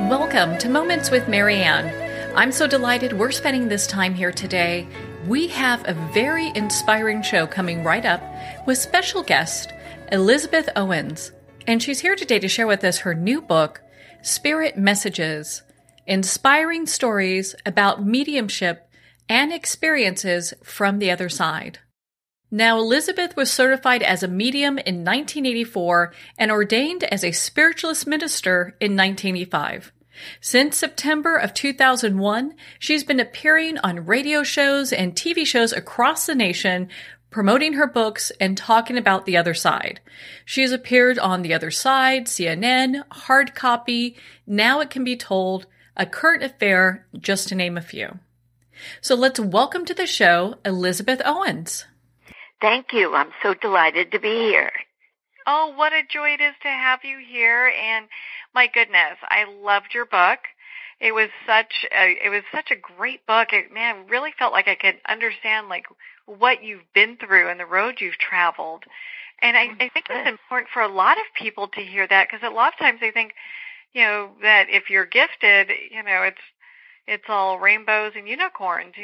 Welcome to Moments with Marianne. I'm so delighted we're spending this time here today. We have a very inspiring show coming right up with special guest Elizabeth-Owens. And she's here today to share with us her new book, Spirit Messages, Inspiring Stories About Mediumship and Experiences from the Other Side. Now, Elizabeth was certified as a medium in 1984 and ordained as a Spiritualist Minister in 1985. Since September of 2001, she's been appearing on radio shows and TV shows across the nation, promoting her books and talking about the other side. She has appeared on The Other Side, CNN, Hard Copy, Now It Can Be Told, A Current Affair, just to name a few. So let's welcome to the show Elizabeth-Owens. Thank you. I'm so delighted to be here. Oh, what a joy it is to have you here. And my goodness, I loved your book. It was such a great book. It really felt like I could understand what you've been through and the road you've traveled. And I think it's important for a lot of people to hear that, because a lot of times they think, that if you're gifted, it's all rainbows and unicorns,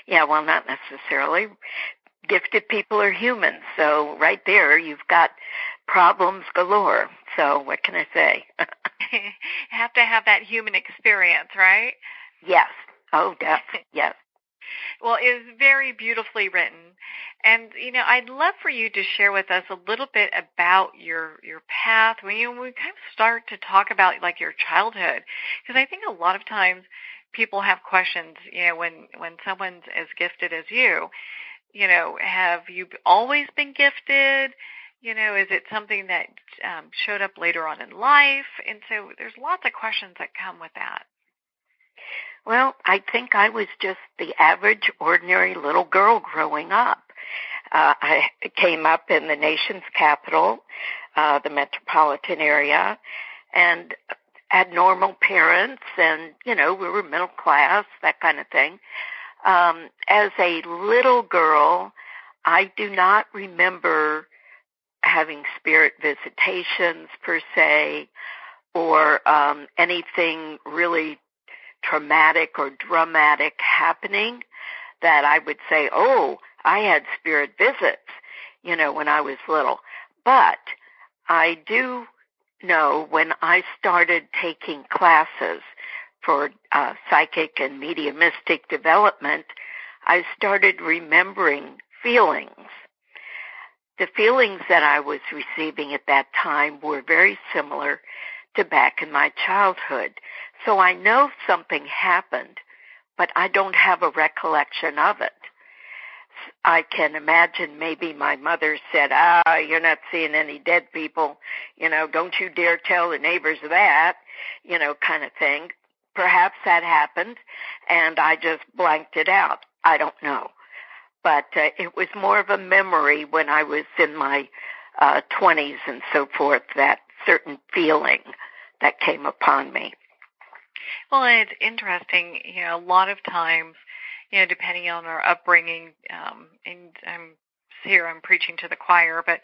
Yeah, well, not necessarily. Gifted people are humans, so right there you've got problems galore. So what can I say? You have to have that human experience, right? Yes. Oh, definitely. Yes. Well, it was very beautifully written. And, I'd love for you to share with us a little bit about your path. When we kind of start to talk about, your childhood, because I think a lot of times people have questions, when someone's as gifted as you, have you always been gifted? Is it something that showed up later on in life? And so there's lots of questions that come with that. Well, I think I was just the average, ordinary little girl growing up. I came up in the nation's capital, the metropolitan area, and had normal parents, and, we were middle class, that kind of thing. As a little girl, I do not remember having spirit visitations per se, or anything really traumatic or dramatic happening that I would say, oh, I had spirit visits, when I was little. But I do know when I started taking classes for psychic and mediumistic development, I started remembering feelings. The feelings that I was receiving at that time were very similar to back in my childhood. So I know something happened, but I don't have a recollection of it. I can imagine maybe my mother said, you're not seeing any dead people, don't you dare tell the neighbors that, kind of thing. Perhaps that happened, and I just blanked it out. I don't know. But it was more of a memory when I was in my 20s and so forth, that certain feeling that came upon me. Well, it's interesting, a lot of times, depending on our upbringing, and I'm preaching to the choir, but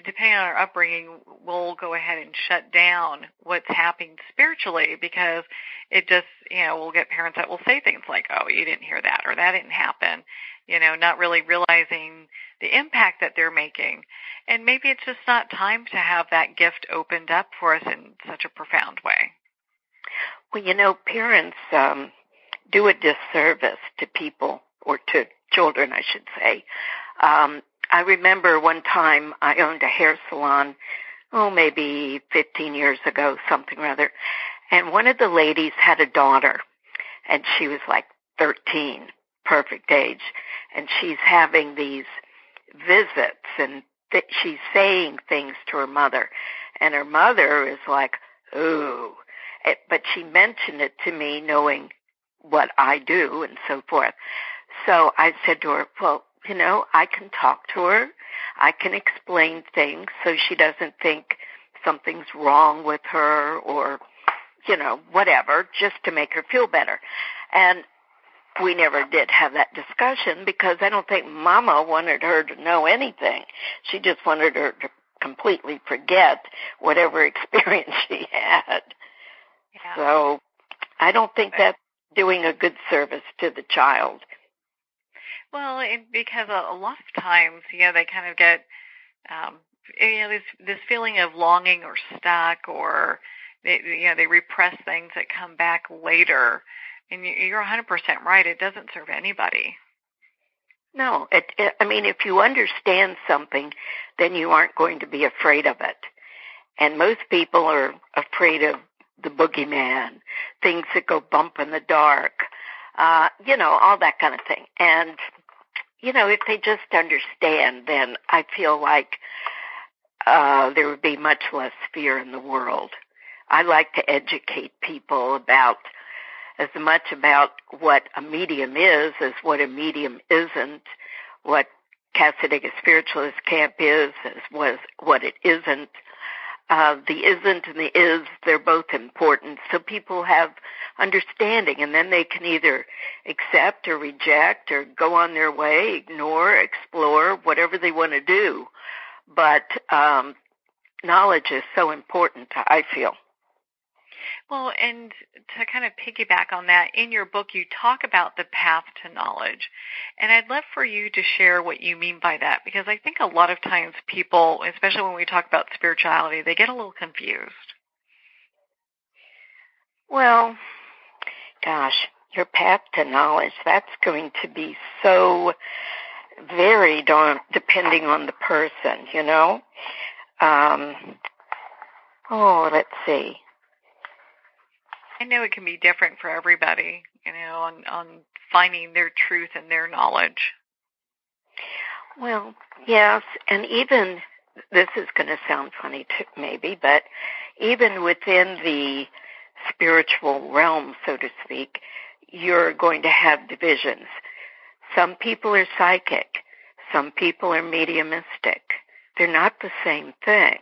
depending on our upbringing, we'll go ahead and shut down what's happening spiritually, because it just, we'll get parents that will say things like, oh, you didn't hear that, or that didn't happen, not really realizing the impact that they're making. And maybe it's just not time to have that gift opened up for us in such a profound way. Well, parents do a disservice to people, or to children, I should say. I remember one time I owned a hair salon, maybe 15 years ago, something or other, and one of the ladies had a daughter, and she was like 13, perfect age, and she's having these visits, and she's saying things to her mother, and her mother is like, ooh, but she mentioned it to me knowing what I do and so forth. So I said to her, well, I can talk to her. I can explain things so she doesn't think something's wrong with her, or, whatever, just to make her feel better. And we never did have that discussion, because I don't think Mama wanted her to know anything. She just wanted her to completely forget whatever experience she had. Yeah. So I don't think that's doing a good service to the child. Well, because a lot of times, they kind of get, this feeling of longing or stuck, or they repress things that come back later. And you're 100% right. It doesn't serve anybody. No, I mean, if you understand something, then you aren't going to be afraid of it. And most people are afraid of the boogeyman, things that go bump in the dark, all that kind of thing. And, if they just understand, then I feel like there would be much less fear in the world. I like to educate people about as much about what a medium is as what a medium isn't, what Cassadiga Spiritualist Camp is as what it isn't. The isn't and the is, they're both important, so people have understanding, and then they can either accept or reject or go on their way, ignore, explore, whatever they want to do. But knowledge is so important, I feel. Well, and to kind of piggyback on that, in your book you talk about the path to knowledge. And I'd love for you to share what you mean by that, because I think a lot of times people, especially when we talk about spirituality, they get a little confused. Well, gosh, your path to knowledge, that's going to be so varied depending on the person, let's see. I know it can be different for everybody, on finding their truth and their knowledge. Well, yes, and even, this is going to sound funny maybe, but even within the spiritual realm, so to speak, you're going to have divisions. Some people are psychic. Some people are mediumistic. They're not the same thing.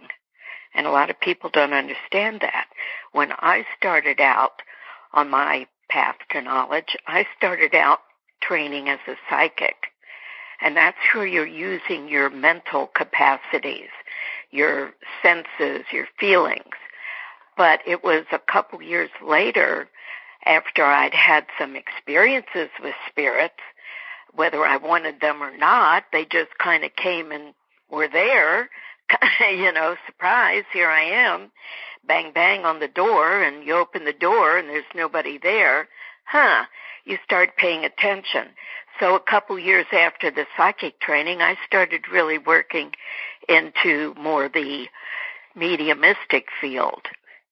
And a lot of people don't understand that. When I started out on my path to knowledge, I started out training as a psychic. And that's where you're using your mental capacities, your senses, your feelings. But it was a couple years later, after I'd had some experiences with spirits, whether I wanted them or not, they just kind of came and were there. Surprise, here I am, bang, bang on the door, and you open the door and there's nobody there. You start paying attention. So a couple years after the psychic training, I started really working into more the mediumistic field.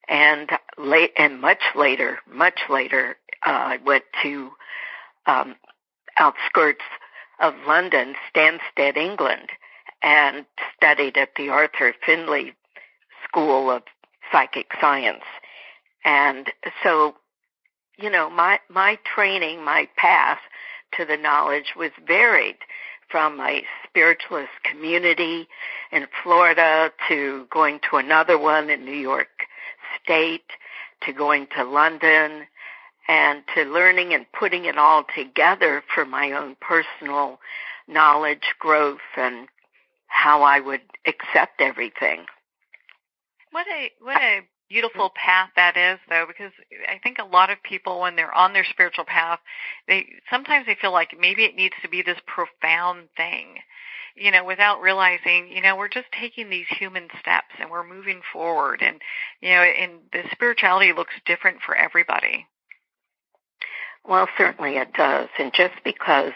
And much later, I went to outskirts of London, Stansted, England, and studied at the Arthur Findlay School of Psychic Science. And so, my training, my path to the knowledge was varied from my spiritualist community in Florida to going to another one in New York State to going to London and to learning and putting it all together for my own personal knowledge, growth, and how I would accept everything. What a beautiful path that is, though, because I think a lot of people, when they're on their spiritual path, sometimes they feel like maybe it needs to be this profound thing, without realizing, we're just taking these human steps and we're moving forward. And, and the spirituality looks different for everybody. Well, certainly it does. And just because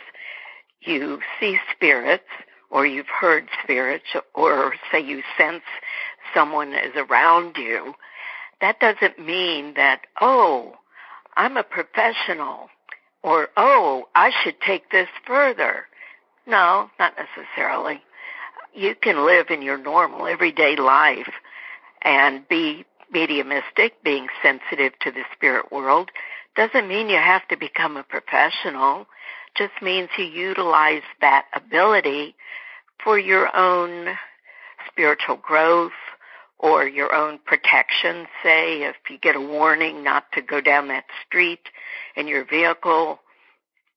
you see spirits, or you've heard spirits, or say you sense someone is around you, that doesn't mean that, I'm a professional, or, I should take this further. No, not necessarily. You can live in your normal everyday life and be mediumistic, being sensitive to the spirit world. Doesn't mean you have to become a professional. Just means you utilize that ability for your own spiritual growth or your own protection. Say, if you get a warning not to go down that street in your vehicle,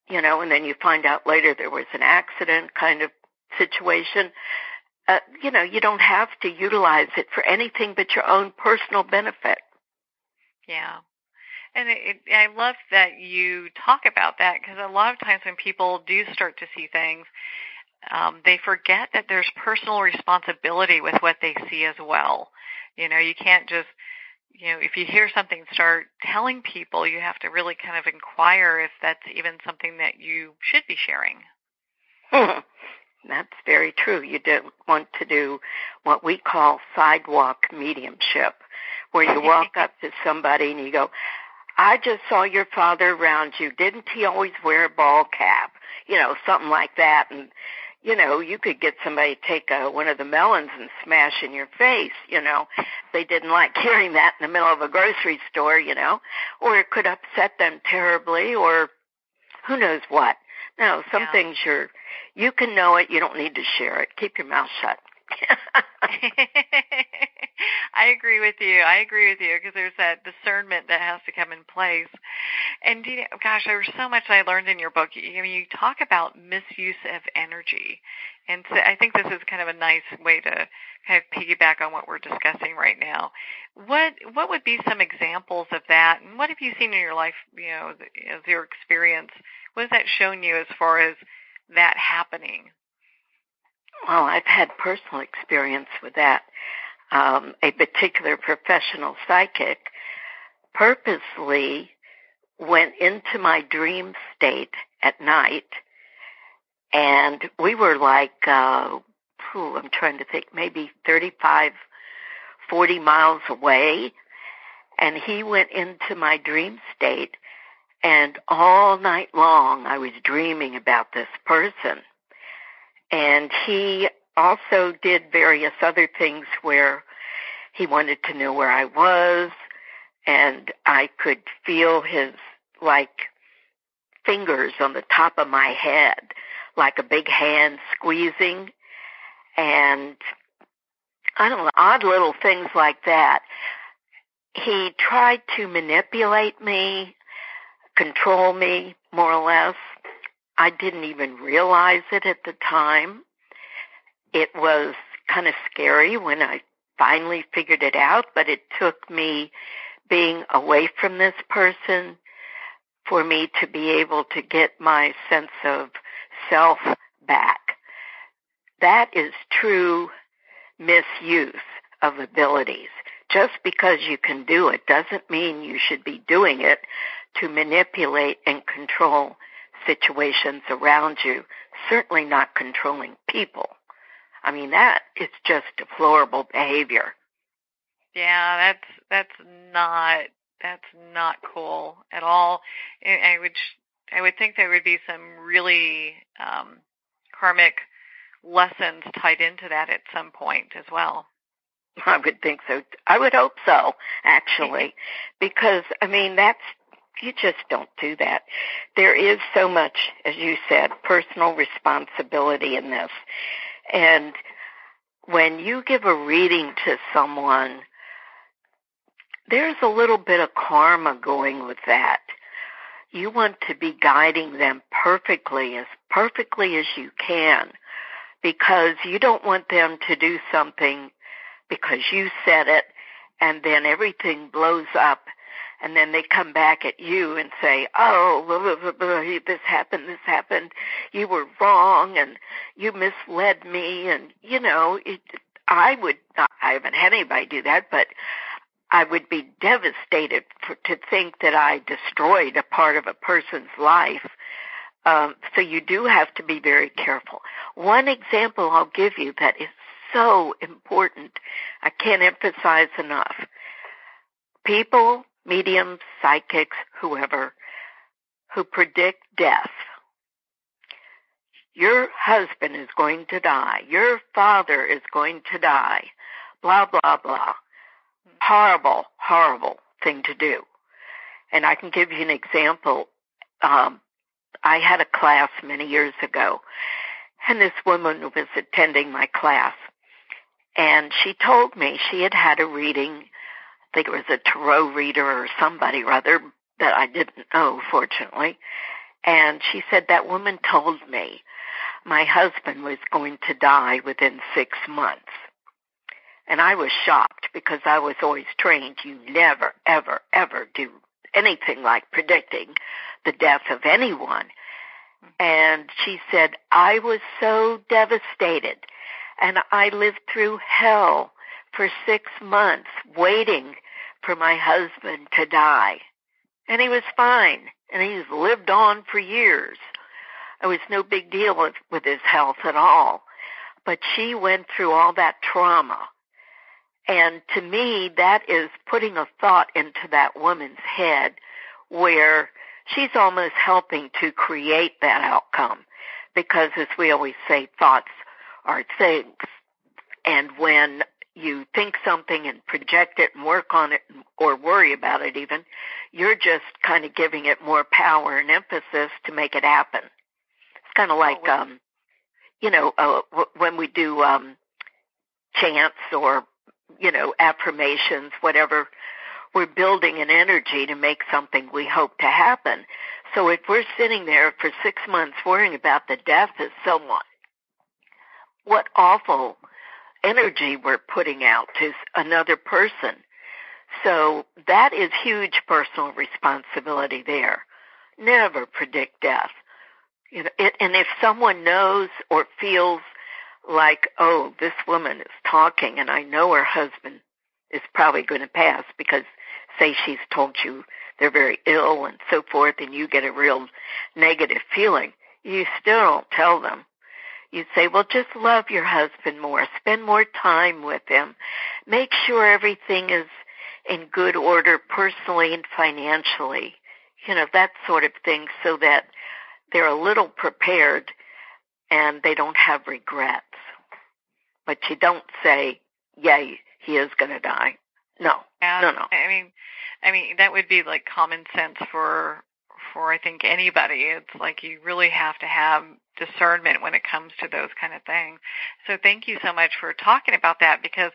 and then you find out later there was an accident kind of situation, you don't have to utilize it for anything but your own personal benefit. Yeah. And I love that you talk about that, because a lot of times when people do start to see things, they forget that there's personal responsibility with what they see as well. You can't just, if you hear something, start telling people. You have to really kind of inquire if that's even something that you should be sharing. That's very true. You don't want to do what we call sidewalk mediumship, where you walk up to somebody and you go, I just saw your father around you. Didn't he always wear a ball cap? Something like that. And, you could get somebody to take one of the melons and smash in your face, They didn't like hearing that in the middle of a grocery store, or it could upset them terribly, or who knows what. No, some things you can know it. You don't need to share it. Keep your mouth shut. I agree with you, because there's that discernment that has to come in place. And gosh, there was so much I learned in your book. You talk about misuse of energy, and so I think this is kind of a nice way to kind of piggyback on what we're discussing right now. What would be some examples of that, and what have you seen in your life? As your experience, what has that shown you as far as that happening? Well, I've had personal experience with that. A particular professional psychic purposely went into my dream state at night, and we were like, I'm trying to think, maybe 35, 40 miles away, and he went into my dream state, and all night long I was dreaming about this person. And he also did various other things where he wanted to know where I was, and I could feel his, fingers on the top of my head, like a big hand squeezing, and I don't know, odd little things like that. He tried to manipulate me, control me, more or less. I didn't even realize it at the time. It was kind of scary when I finally figured it out, but it took me being away from this person for me to be able to get my sense of self back. That is true misuse of abilities. Just because you can do it doesn't mean you should be doing it to manipulate and control situations around you, certainly not controlling people. I mean, that is just deplorable behavior. Yeah, that's not cool at all. I would think there would be some really karmic lessons tied into that at some point as well. I would think so. I would hope so, actually, because, you just don't do that. There is so much, as you said, personal responsibility in this. And when you give a reading to someone, there's a little bit of karma going with that. You want to be guiding them perfectly as you can, because you don't want them to do something because you said it and then everything blows up. And then they come back at you and say, this happened, you were wrong, and you misled me, and, I haven't had anybody do that, but I would be devastated to think that I destroyed a part of a person's life. So you do have to be very careful. One example I'll give you that is so important, I can't emphasize enough. People, mediums, psychics, whoever, who predict death. Your husband is going to die. Your father is going to die. Blah, blah, blah. Horrible, horrible thing to do. And I can give you an example. I had a class many years ago, and this woman was attending my class, and she told me she had had a reading. I think it was a tarot reader or somebody or other that I didn't know, fortunately. And she said, that woman told me my husband was going to die within 6 months. And I was shocked because I was always trained you never, ever, ever do anything like predicting the death of anyone. And she said, I was so devastated, and I lived through hell for 6 months waiting for my husband to die. And he was fine, and he's lived on for years. It was no big deal with his health at all. But she went through all that trauma. And to me, that is putting a thought into that woman's head where she's almost helping to create that outcome. Because as we always say, thoughts are things. And when you think something and project it and work on it or worry about it even, you're just kind of giving it more power and emphasis to make it happen. It's kind of like, when we do chants or, affirmations, whatever, we're building an energy to make something we hope to happen. So if we're sitting there for 6 months worrying about the death of someone, what awful energy we're putting out to another person. So that is huge personal responsibility there. Never predict death. And if someone knows or feels like, oh, this woman is talking and I know her husband is probably going to pass because, say, she's told you they're very ill and so forth, and you get a real negative feeling, you still don't tell them. You say, well, just love your husband more. Spend more time with him. Make sure everything is in good order personally and financially. That sort of thing, so that they're a little prepared and they don't have regrets. But you don't say, yeah, he is going to die. No. No. I mean, that would be like common sense for I think anybody. It's like you really have to have discernment when it comes to those kind of things. So thank you so much for talking about that, because,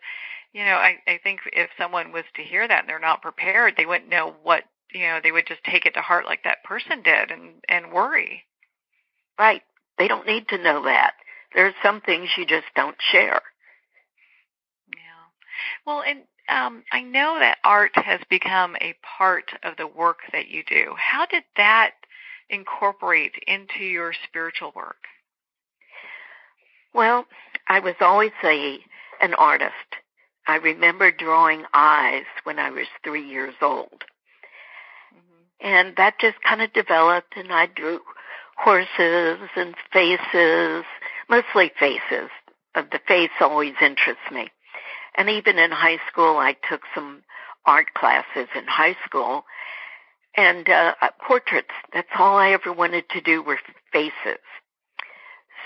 I think if someone was to hear that and they're not prepared, they wouldn't know what, they would just take it to heart like that person did and worry. Right. They don't need to know that. There's some things you just don't share. Yeah. Well, and I know that art has become a part of the work that you do. How did that incorporate into your spiritual work? Well, I was always an artist. I remember drawing eyes when I was 3 years old. Mm-hmm. And that just kind of developed, and I drew horses and faces, mostly faces. The face always interests me. And even in high school, I took some art classes in high school. And portraits, that's all I ever wanted to do were faces.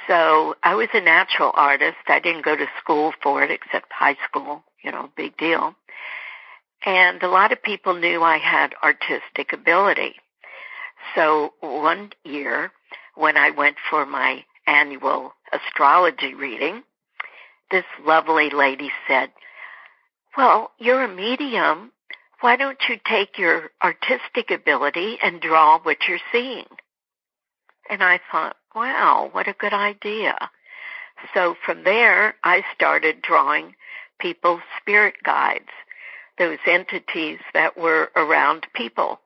So I was a natural artist. I didn't go to school for it except high school, big deal. And a lot of people knew I had artistic ability. So one year when I went for my annual astrology reading, this lovely lady said, well, you're a medium. Why don't you take your artistic ability and draw what you're seeing? And I thought, wow, what a good idea. So from there, I started drawing people's spirit guides, those entities that were around people.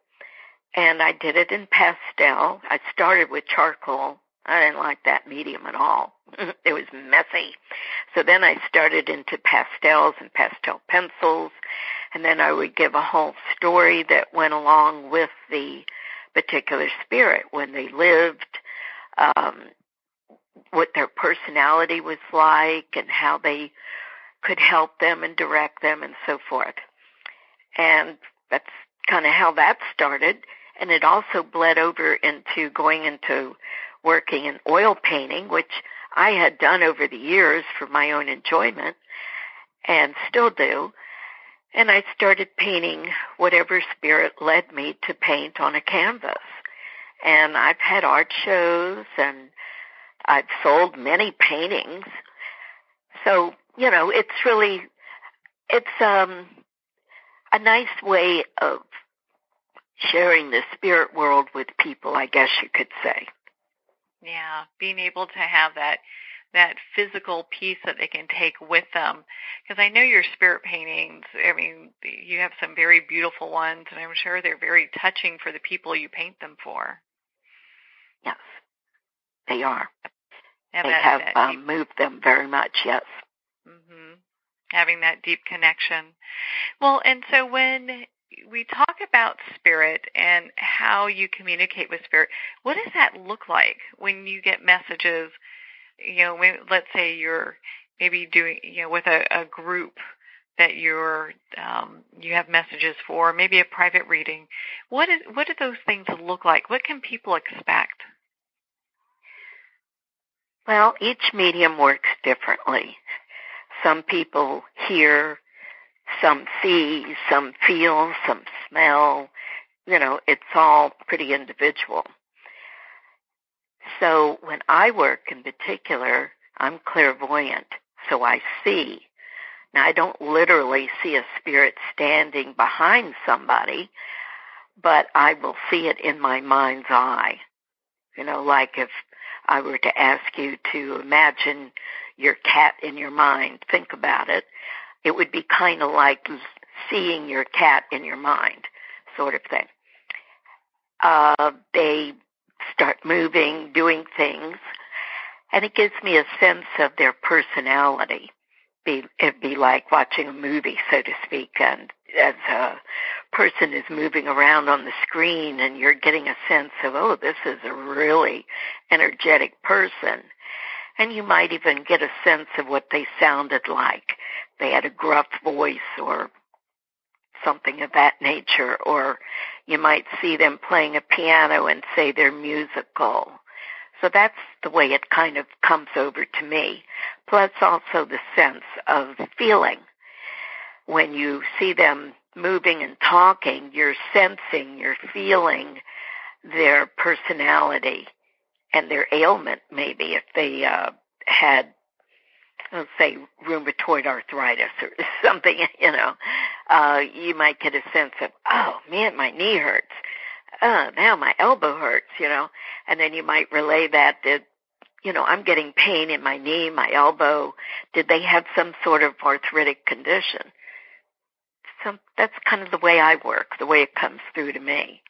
And I did it in pastel. I started with charcoal. I didn't like that medium at all. It was messy. So then I started into pastels and pastel pencils, and then I would give a whole story that went along with the particular spirit, when they lived, what their personality was like, and how they could help them and direct them and so forth. And that's kind of how that started. And it also bled over into going into working in oil painting, which I had done over the years for my own enjoyment and still do. And I started painting whatever spirit led me to paint on a canvas. And I've had art shows, and I've sold many paintings. So, it's a nice way of sharing the spirit world with people, I guess you could say. Yeah, being able to have that physical piece that they can take with them. Because I know your spirit paintings, I mean, you have some very beautiful ones, and I'm sure they're very touching for the people you paint them for. Yes, they are. Yeah, they have moved them very much, yes. Mm-hmm. Having that deep connection. Well, and so when we talk about spirit and how you communicate with spirit, what does that look like when you get messages? You know, let's say you're maybe doing, with a group that you have messages for, maybe a private reading. What do those things look like? What can people expect? Well, each medium works differently. Some people hear, some see, some feel, some smell. It's all pretty individual. So when I work in particular, I'm clairvoyant, so I see. Now, I don't literally see a spirit standing behind somebody, but I will see it in my mind's eye. Like if I were to ask you to imagine your cat in your mind, think about it, it would be kind of like seeing your cat in your mind, sort of thing. They start moving, doing things, and it gives me a sense of their personality. It'd be like watching a movie, so to speak, and as a person is moving around on the screen and you're getting a sense of, oh, this is a really energetic person. And you might even get a sense of what they sounded like. They had a gruff voice or something of that nature, or you might see them playing a piano and say they're musical. So that's the way it kind of comes over to me. Plus also the sense of feeling. When you see them moving and talking, you're sensing, you're feeling their personality and their ailment, maybe, if they had, let's say, rheumatoid arthritis or something, you might get a sense of, oh, man, my knee hurts. Now my elbow hurts, and then you might relay that, I'm getting pain in my knee, my elbow. Did they have some sort of arthritic condition? So that's kind of the way I work, the way it comes through to me.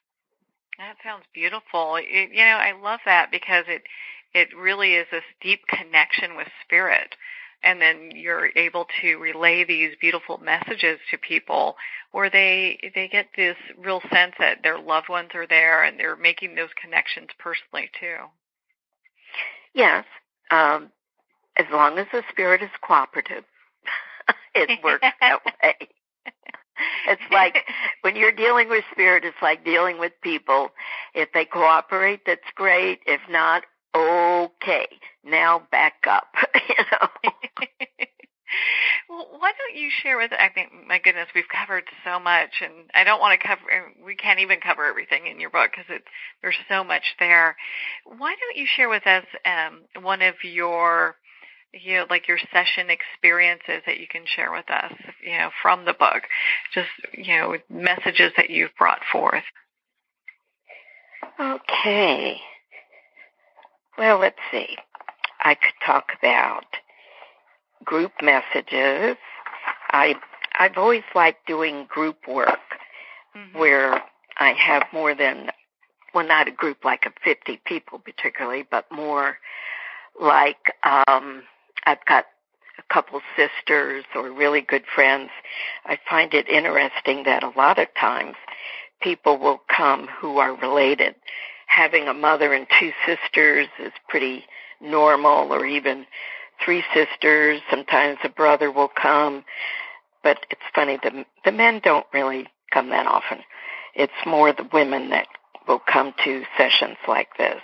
That sounds beautiful. I love that because it really is this deep connection with spirit. And then you're able to relay these beautiful messages to people where they get this real sense that their loved ones are there and they're making those connections personally too. Yes, as long as the spirit is cooperative, it works that way. It's like when you're dealing with spirit, it's like dealing with people. If they cooperate, that's great. If not, okay, now back up, Well, why don't you share with, I think, my goodness, we've covered so much, and I don't want to we can't even cover everything in your book because there's so much there. Why don't you share with us one of your, like your session experiences that you can share with us, from the book, just, messages that you've brought forth. Okay. Well, let's see. I could talk about group messages. I've always liked doing group work where I have more than, well, not a group like of 50 people particularly, but more like I've got a couple sisters or really good friends. I find it interesting that a lot of times people will come who are related. Having a mother and two sisters is pretty normal, or even three sisters. Sometimes a brother will come. But it's funny, the men don't really come that often. It's more the women that will come to sessions like this.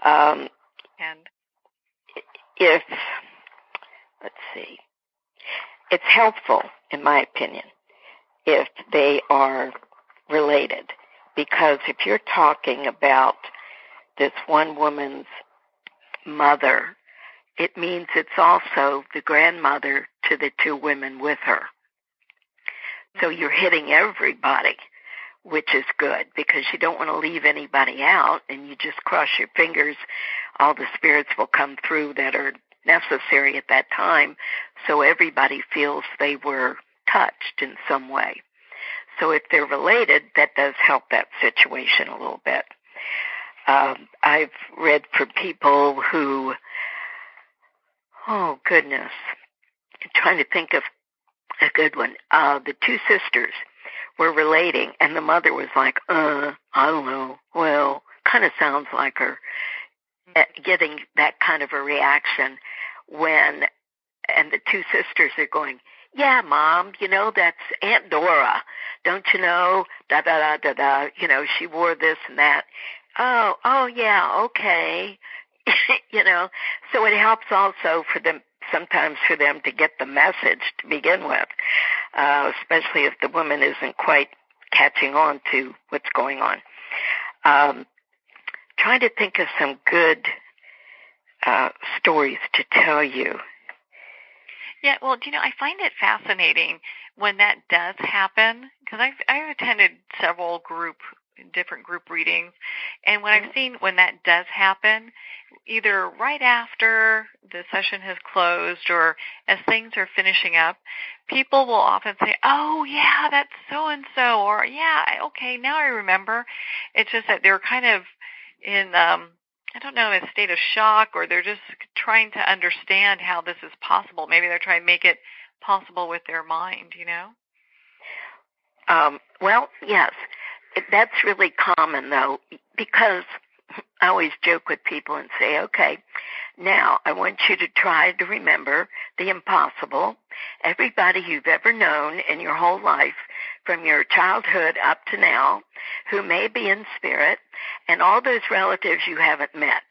And if, let's see, it's helpful, in my opinion, if they are related. Because if you're talking about this one woman's mother, it means it's also the grandmother to the two women with her. So you're hitting everybody which is good because you don't want to leave anybody out, and you just cross your fingers all the spirits will come through that are necessary at that time, so everybody feels they were touched in some way. So if they're related, that does help that situation a little bit. I've read for people who, oh goodness, I'm trying to think of a good one. The two sisters were relating, and the mother was like, I don't know, well, kind of sounds like her, getting that kind of a reaction when, and the two sisters are going, yeah, Mom, that's Aunt Dora. Don't you know? Da-da-da-da-da. She wore this and that. Oh, yeah, okay. So it helps also for them, sometimes for them to get the message to begin with, especially if the woman isn't quite catching on to what's going on. Trying to think of some good stories to tell you. Yeah, well, I find it fascinating when that does happen, because I've attended several different group readings, and when I've seen when that does happen, either right after the session has closed or as things are finishing up, people will often say, oh, yeah, that's so-and-so, or yeah, okay, now I remember. It's just that they're kind of in I don't know, a state of shock, or they're just trying to understand how this is possible. Maybe they're trying to make it possible with their mind, Well, yes, that's really common, though, because I always joke with people and say, okay, now I want you to try to remember the impossible. Everybody you've ever known in your whole life, from your childhood up to now, who may be in spirit, and all those relatives you haven't met.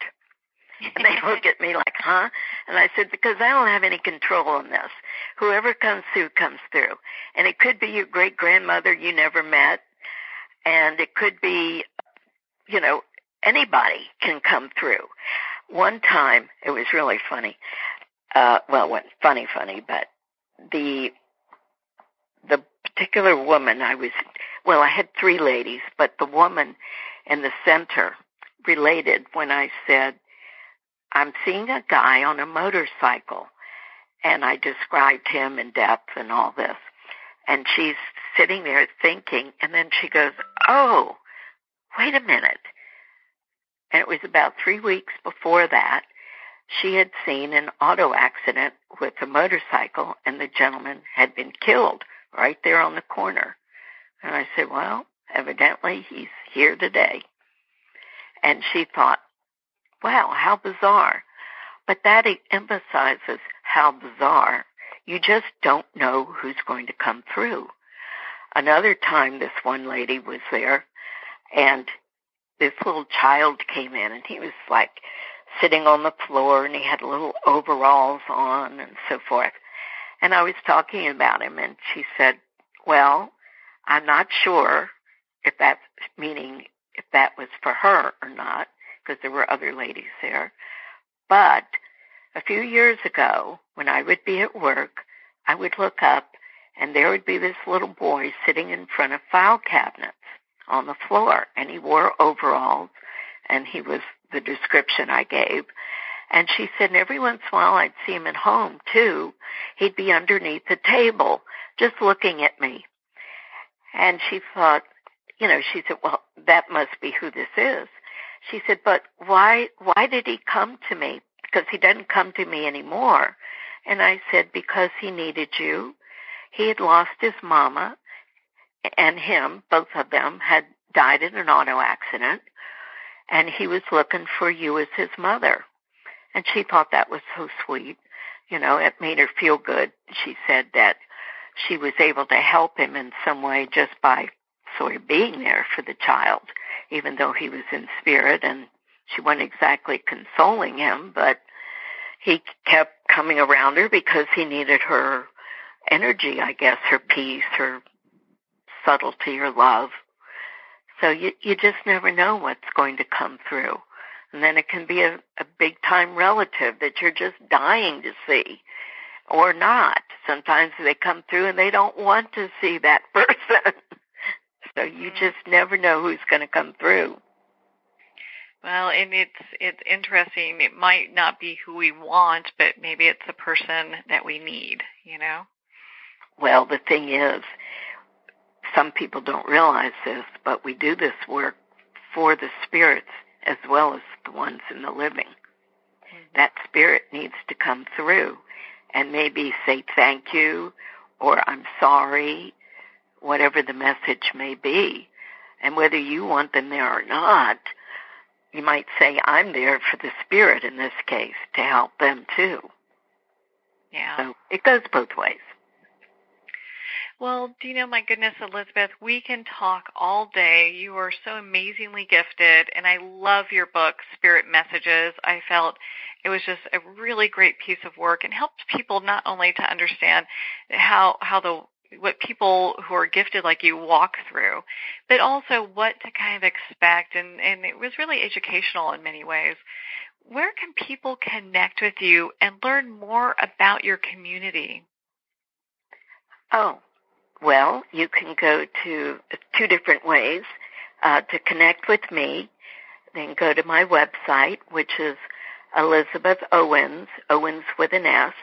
And they look at me like, huh? And I said, because I don't have any control on this. Whoever comes through, comes through. And it could be your great-grandmother you never met, and it could be, anybody can come through. One time, it was really funny. Well, it wasn't funny, but the particular woman I had three ladies, but the woman in the center related when I said, I'm seeing a guy on a motorcycle, and I described him in depth and all this. And she's sitting there thinking, and then she goes, oh, wait a minute. And it was about 3 weeks before that, she had seen an auto accident with a motorcycle, and the gentleman had been killed right there on the corner. And I said, well, evidently he's here today. And she thought, wow, how bizarre. But that emphasizes how bizarre. You just don't know who's going to come through. Another time, this one lady was there, and this little child came in, and he was like sitting on the floor, and he had little overalls on and so forth. And I was talking about him, and she said, well, I'm not sure if that was for her or not, because there were other ladies there. But a few years ago, when I would be at work, I would look up, and there would be this little boy sitting in front of file cabinets on the floor, and he wore overalls, and he was the description I gave. And she said, and every once in a while I'd see him at home, too. He'd be underneath the table, just looking at me. And she thought, she said, well, that must be who this is. She said, but why did he come to me? Because he doesn't come to me anymore. And I said, because he needed you. He had lost his mama, and him, both of them, had died in an auto accident, and he was looking for you as his mother. And she thought that was so sweet. It made her feel good. She said that she was able to help him in some way just by sort of being there for the child, even though he was in spirit, and she wasn't exactly consoling him, but he kept coming around her because he needed her energy, I guess, her peace, her subtlety, her love. So you just never know what's going to come through. And then it can be a big-time relative that you're just dying to see, or not. Sometimes they come through and they don't want to see that person. So you just never know who's going to come through. Well, and it's interesting. It might not be who we want, but maybe it's the person that we need, Well, the thing is, some people don't realize this, but we do this work for the spirits as well as the ones in the living. Mm-hmm. That spirit needs to come through and maybe say thank you or I'm sorry, whatever the message may be. And whether you want them there or not, you might say, I'm there for the spirit in this case to help them too. Yeah. So it goes both ways. Well, my goodness, Elizabeth, we can talk all day. You are so amazingly gifted, and I love your book, Spirit Messages. I felt it was just a really great piece of work and helped people not only to understand what people who are gifted like you walk through, but also what to kind of expect, and it was really educational in many ways. Where can people connect with you and learn more about your community? Oh, well, you can go to 2 different ways to connect with me. Then go to my website, which is elizabeth-owens, Owens with an S,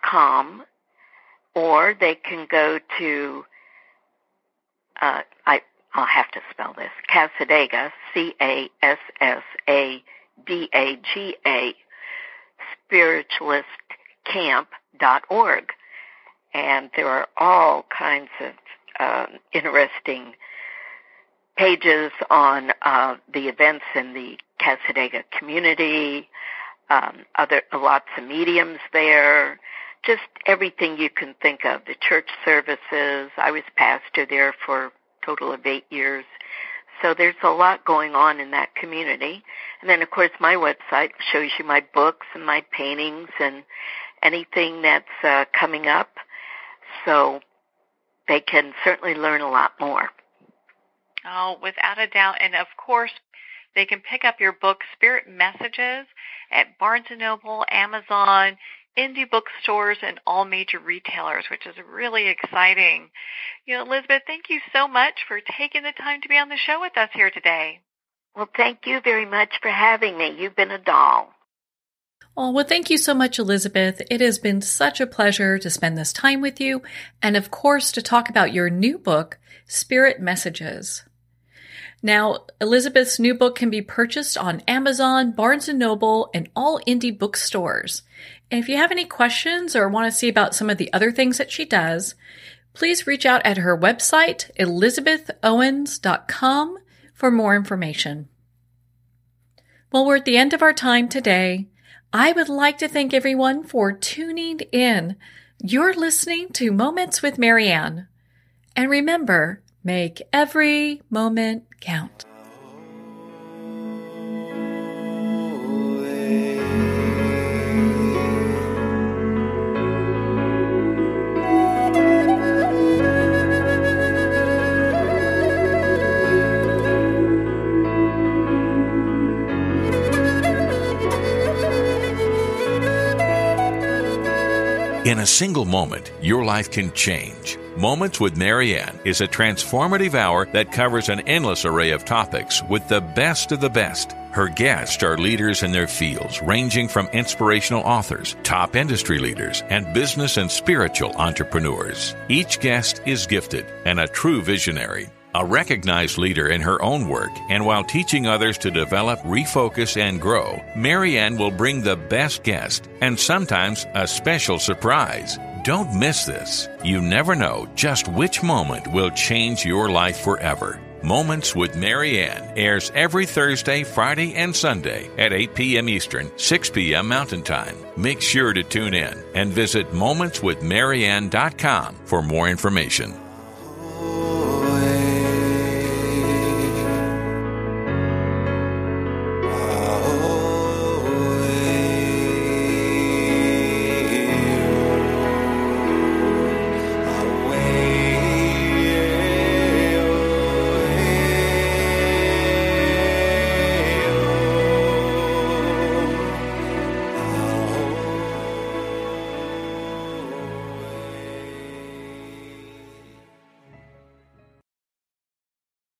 .com, or they can go to, I'll have to spell this, Cassadaga, Cassadaga, spiritualistcamp.org. And there are all kinds of interesting pages on the events in the Cassadaga community, lots of mediums there, just everything you can think of, the church services. I was pastor there for a total of 8 years. So there's a lot going on in that community. And then, of course, my website shows you my books and my paintings and anything that's coming up. So they can certainly learn a lot more. Oh, without a doubt. And, of course, they can pick up your book, Spirit Messages, at Barnes & Noble, Amazon, indie bookstores, and all major retailers, which is really exciting. Elizabeth, thank you so much for taking the time to be on the show with us here today. Well, thank you very much for having me. You've been a doll. Oh, well, thank you so much, Elizabeth. It has been such a pleasure to spend this time with you and, of course, to talk about your new book, Spirit Messages. Now, Elizabeth's new book can be purchased on Amazon, Barnes & Noble, and all indie bookstores. And if you have any questions or want to see about some of the other things that she does, please reach out at her website, elizabeth-owens.com, for more information. Well, we're at the end of our time today. I would like to thank everyone for tuning in. You're listening to Moments with Marianne. And remember, make every moment count. In a single moment, your life can change. Moments with Marianne is a transformative hour that covers an endless array of topics with the best of the best. Her guests are leaders in their fields, ranging from inspirational authors, top industry leaders, and business and spiritual entrepreneurs. Each guest is gifted and a true visionary. A recognized leader in her own work, and while teaching others to develop, refocus, and grow, Marianne will bring the best guest and sometimes a special surprise. Don't miss this. You never know just which moment will change your life forever. Moments with Marianne airs every Thursday, Friday, and Sunday at 8 p.m. Eastern, 6 p.m. Mountain Time. Make sure to tune in and visit momentswithmarianne.com for more information.